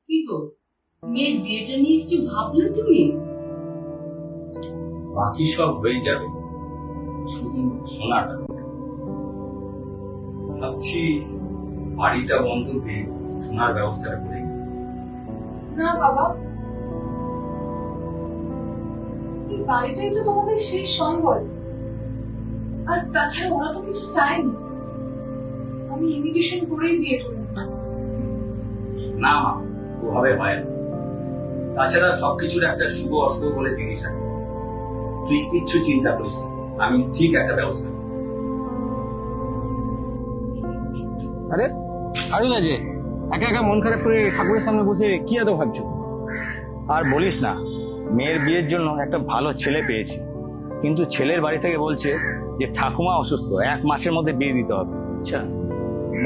কি গো, মেয়ের বিয়েটা নিয়ে কিছু ভাবলে তুমি? বাকি সব হয়ে যাবে, শুধু সোনাটা। ভাবছি বাড়িটা বন্ধ দিয়ে সোনার ব্যবস্থাটা করে নিই। না বাবা, এই বাড়িটাই তো তোমাদের শেষ সম্বল। আর তাছাড়া ওরা তো কিছু চায়নি, আমি ইনভিটেশন করেই বিয়ে করলাম। না মা, ওভাবে হয় না। তাছাড়া সবকিছুর একটা শুভ অশুভ বলে জিনিস আছে। তুই কিচ্ছু চিন্তা করিস না, আমি ঠিক একটা ব্যবস্থা করব। আরে আরুন যে একা একা মন খারাপ করে ঠাকুরের সামনে বসে কি এত ভাবছো? আর বলিস না, মেয়ের বিয়ের জন্য একটা ভালো ছেলে পেয়েছি, কিন্তু ছেলের বাড়ি থেকে বলছে যে ঠাকুমা অসুস্থ, 1 মাসের মধ্যে বিয়ে দিতে হবে। আচ্ছা,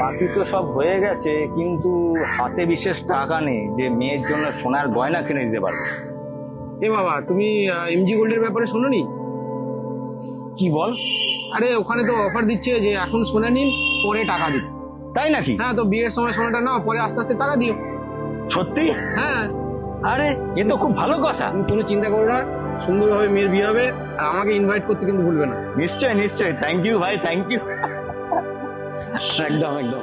বাকি তো সব হয়ে গেছে, কিন্তু হাতে বিশেষ টাকা নেই যে মেয়ের জন্য সোনার গয়না কিনে দিতে পারবে। এ বাবা, তুমি এমজি গোল্ডের ব্যাপারে শোনোনি? কি বল? আরে ওখানে তো অফার দিচ্ছে যে এখন সোনা নিন, পরে টাকা দিন। তাই নাকি? হ্যাঁ, তো বিয়ের সময় সোনাটা নাও, পরে আস্তে আস্তে টাকা দিও। সত্যি? হ্যাঁ, আরে এ তো খুব ভালো কথা। তুমি কোনো চিন্তা করো না, সুন্দরভাবে মেয়ের বিয়ে হবে। আর আমাকে ইনভাইট করতে কিন্তু ভুলবে না। নিশ্চয় নিশ্চয়, থ্যাংক ইউ ভাই, থ্যাংক ইউ। একদম একদম।